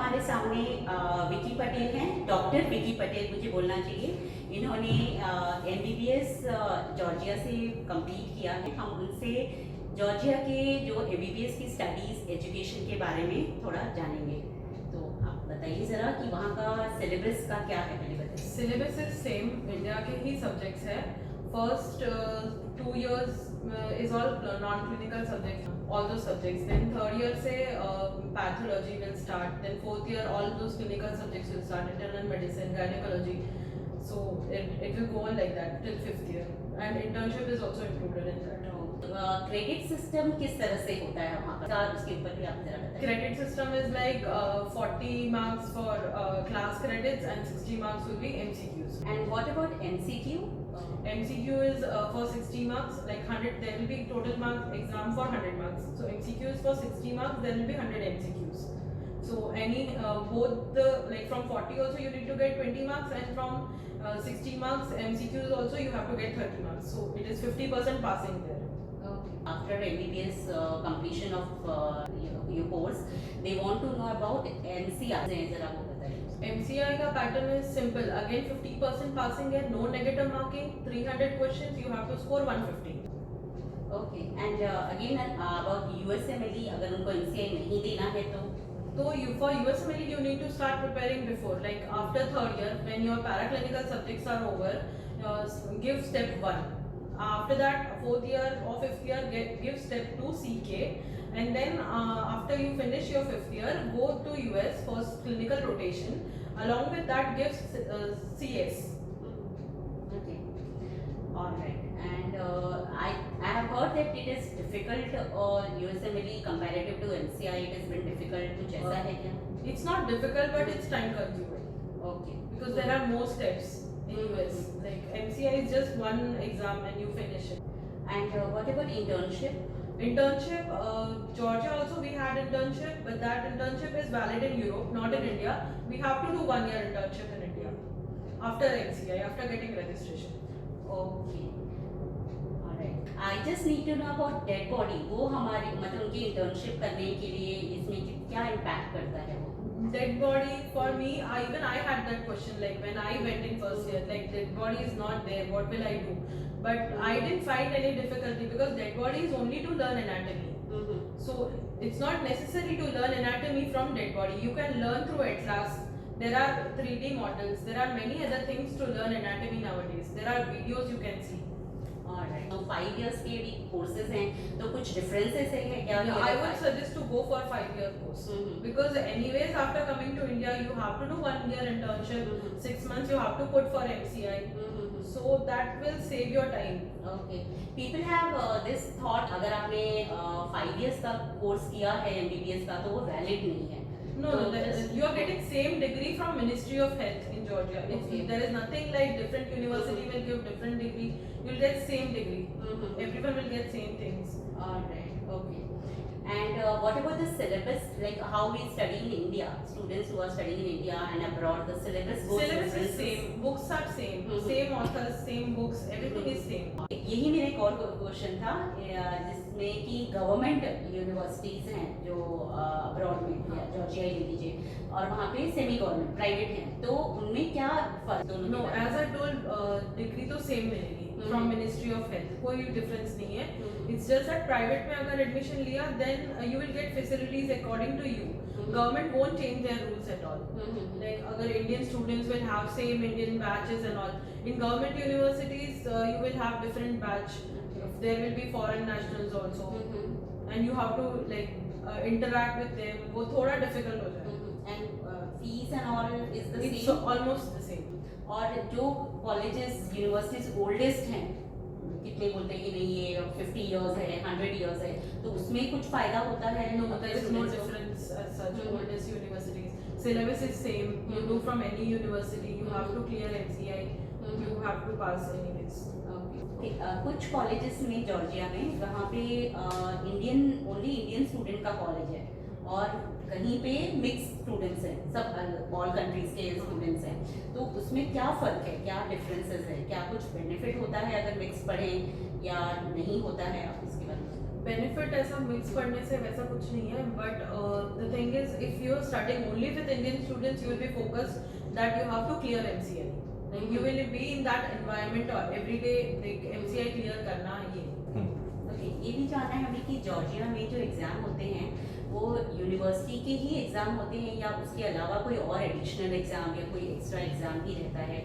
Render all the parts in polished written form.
हमारे सामने विकी पटेल हैं, डॉक्टर विकी पटेल मुझे बोलना चाहिए। इन्होंने एमबीबीएस जॉर्जिया से कंप्लीट किया है। हम उनसे जॉर्जिया के जो एमबीबीएस की स्टडीज़ एजुकेशन के बारे में थोड़ा जानेंगे। तो आप बताइए ज़रा कि वहाँ का सिलेबस का क्या है, पहले बताइए। सिलेबस इज सेम, इंडिया के ही सब्जेक्ट्स है। First 2 years is all non-clinical subjects, all those subjects. Then third year से pathology will start. Then fourth year all those clinical subjects will start, internal medicine, gynecology. So it will go on like that till fifth year. And internship is also included in that. Credit system किस तरह से होता है वहाँ पर, उसके ऊपर भी आप जरा बताइए। Credit system is like 40 marks for class credits and 60 marks will be MCQs. And what about MCQ? MCQ is for 60 marks, like 100, there will be total marks exam for 100 marks. So MCQ is for 60 marks, there will be 100 MCQs. So any both the, like from 40 also you need to get 20 marks, and from 60 marks MCQs also you have to get 30 marks. So it is 50% passing there. After MBBS completion of your course, they want to know about MCI. जरा वो बताइए। MCI का pattern is simple. Again 50% passing है, no negative marking, 300 questions you have to score 150. Okay. And again about USMLE, अगर उनको MCI नहीं देना है तो For USMLE you need to start preparing before, like after third year when your paraclinical subjects are over, give step 1. After that, fourth year or fifth year, give step 2 CK, and then after you finish your fifth year, go to US for clinical rotation. Along with that, give CS. Okay. All right. And I have heard that it is difficult, or USMLE comparative to MCI, it has been difficult. कुछ ऐसा है क्या? It's not difficult, but it's time consuming. Okay. Because there are more steps in US. Like MCI is just one exam and you finish it. And what about internship? Internship, Georgia also we had internship, but that internship is valid in Europe, not in India. We have to do 1 year internship in India after MCI, after getting registration. Okay. Alright. I just need to know about dead body. वो हमारे मतलब उनकी internship करने के लिए इसमें क्या impact करता है वो? Dead body for me, even I had that question, like when I went in first year, like dead body is not there, what will I do? But I didn't find any difficulty because dead body is only to learn anatomy. So it's not necessary to learn anatomy from dead body. You can learn through Atlas. There are 3D models. There are many other things to learn anatomy nowadays. There are videos you can see. Alright. So 5 years के भी courses हैं, तो कुछ differences है क्या? Yeah, I would suggest to go for 5-year course. Because anyways after coming to India you have to do 1 year internship, 6 months you have to put for MCI. So that will save your time. Okay. People have this thought, अगर आपने 5 years का course किया है MBBS का तो वो valid नहीं है। No, you are getting same degree from Ministry of Health in Georgia. Okay. There is nothing like different university will give different degree. You will get same degree. Everyone will get same things. Alright. Okay. And what about the syllabus? Like how we study in India, students who are studying in India and abroad, the syllabus goes Syllabus is same. Books are same. Same authors, same books. Everything is same. यही मेरा एक और question था जिसमें कि government universities हैं जो abroad में या जॉर्जिया ही ले लीजिए, और वहाँ पे सेमी गवर्नमेंट प्राइवेट हैं, तो उनमें क्या फर्क? No, as I told, degree तो सेम मिलेगी from Ministry of Health. कोई डिफरेंस नहीं है. It's just that private में अगर admission लिया, then you will get facilities according to you. Government won't change their rules at all. Like अगर Indian students will have same Indian batches and all. In government universities, you will have different batch. There will be foreign nationals also, and you have to like interact with them. वो थोड़ा difficult हो जाए. And fees and all is the It's same? almost the same. और जो colleges universities oldest हैं, कितने बोलते हैं कि नहीं ये 50 years है, 100 years है, तो उसमें कुछ फायदा होता है? No, there is no difference as such. Oldest universities, syllabus is same. You do from any university. You have to clear MCI. You have to pass anyways. कुछ कॉलेजेस में जॉर्जिया में वहाँ पे ओनली इंडियन स्टूडेंट का college है, और कहीं पे मिक्स स्टूडेंट्स हैं, सब ऑल कंट्रीज के स्टूडेंट्स हैं, तो उसमें क्या फ़र्क है, क्या डिफरेंसेस है, क्या कुछ बेनिफिट होता है अगर मिक्स पढ़ें या नहीं होता है? आप इसके बारे में बेनिफिट ऐसा मिक्स पढ़ने से वैसा कुछ नहीं है, but the thing is if you are starting only with Indian students you will be focused that you have to clear MCI, like you will be in that environment every day, like MCI clear करना ये। Okay, ये भी जानना है हमें कि Georgia में जो एग्ज़ाम होते हैं वो यूनिवर्सिटी के ही एग्ज़ाम होते हैं या उसके अलावा कोई और एडिशनल एग्ज़ाम या कोई एक्स्ट्रा एग्ज़ाम भी रहता है?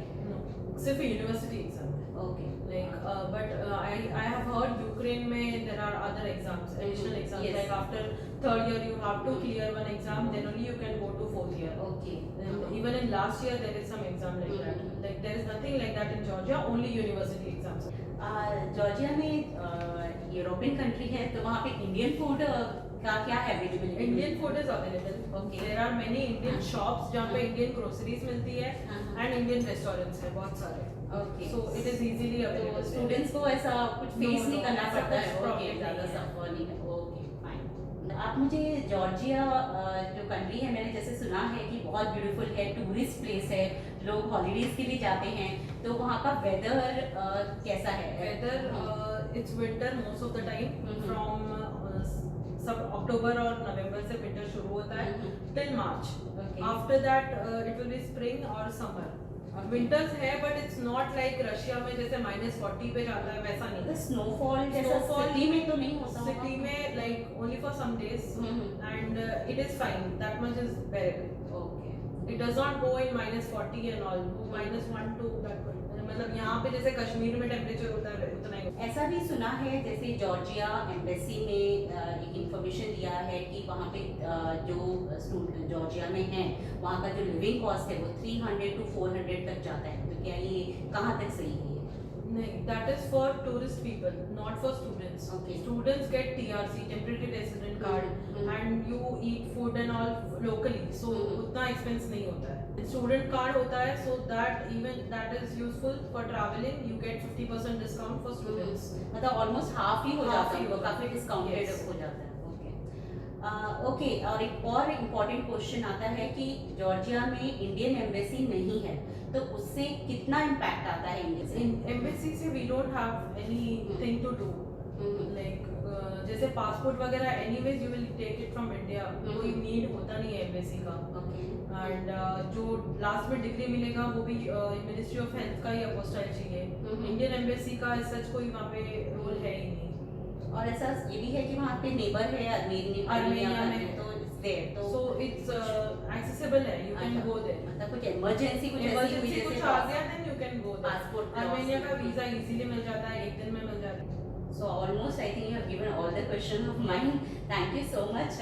सिर्फ यूनिवर्सिटी एग्जाम है। Okay, Like, but I have heard Ukraine में there are other exams, additional exams. Yes. Like after third year you have to clear one exam, then only you can go to fourth year. Okay, And even in last year there is some exam like that. Like there is nothing like that in Georgia, only university exams. Georgia में European country है तो वहाँ पे Indian food का क्या availability? Indian food is available. Okay. There are many Indian shops जहाँ पे Indian groceries मिलती है and Indian restaurants है बहुत सारे. Okay, So it is easily तो available. स्टूडेंट्स को ऐसा कुछ No, फेस नहीं no, करना ऐसा पड़ता कुछ है? problem ओके, ज़्यादा नहीं है। सफर नहीं है। Okay, fine. आप मुझे जॉर्जिया जो कंट्री है मैंने जैसे सुना है कि बहुत ब्यूटीफुल है, टूरिस्ट प्लेस है, लोग हॉलीडेज के लिए जाते हैं, तो वहाँ का वेदर कैसा है? Weather, it's winter most of the time. Mhm. From सब अक्टूबर और नवंबर से विंटर शुरू होता है till March. Okay. After that it will be spring or summer. Okay. Winters है but it's not like Russia में जैसे -40 पे जाता है वैसा नहीं. स्नोफॉल जैसा Snowfall सिटी में तो नहीं होता City में like only for some days and it is fine. That much is bearable. Okay, It does not go in -40 and all. -1 to that much. मतलब यहाँ पे जैसे कश्मीर में टेम्परेचर होता है उतना ही. ऐसा भी सुना है जैसे जॉर्जिया एम्बेसी में एक इंफॉर्मेशन दिया है कि वहाँ पे जो स्टूडेंट जॉर्जिया में हैं वहाँ का जो लिविंग कॉस्ट है वो 300 to 400 तक जाता है, तो क्या ये कहाँ तक सही है? नहीं, that is for tourist people, not for students. Okay. Students get TRC, temporary resident card, and you eat food and all locally, so उतना expense नहीं होता है. Student card होता है, so that even that is useful for traveling. You get 50% discount for students. मतलब almost half ही हो Half जाता ही है, वो होता है. काफ़ी डिस्काउंटेड Yes. हो जाता है। ओके, ओके, और एक और इम्पॉर्टेंट क्वेश्चन आता है कि जॉर्जिया में इंडियन एम्बेसी नहीं है तो उससे कितना इम्पैक्ट आता है इंडिया से? In embassy से we don't have anything to do. Like जैसे पासपोर्ट वगैरह anyways you will take it from India. कोई need होता नहीं है एम्बेसी का. ओके, एंड जो लास्ट में डिग्री मिलेगा वो भी मिनिस्ट्री ऑफ हेल्थ का ही अपोस्टाइल चाहिए. इंडियन एम्बेसी का सच कोई वहाँ पे रोल है ही नहीं. और ऐसा ये भी है कि वहाँ पे नेबर है आर्मेनिया में. तो इट्स देयर, तो सो इट्स एक्सेसिबल है, यू कैन गो देयर. मतलब कुछ इमरजेंसी कुछ ऐसी हुई इमरजेंसी कुछ जैसे आ गया then you can go there. Passport Armenia का वीजा इजीली मिल जाता है, एक दिन में मिल जाता है. So almost I think you have given all the questions of mine. Thank you so much.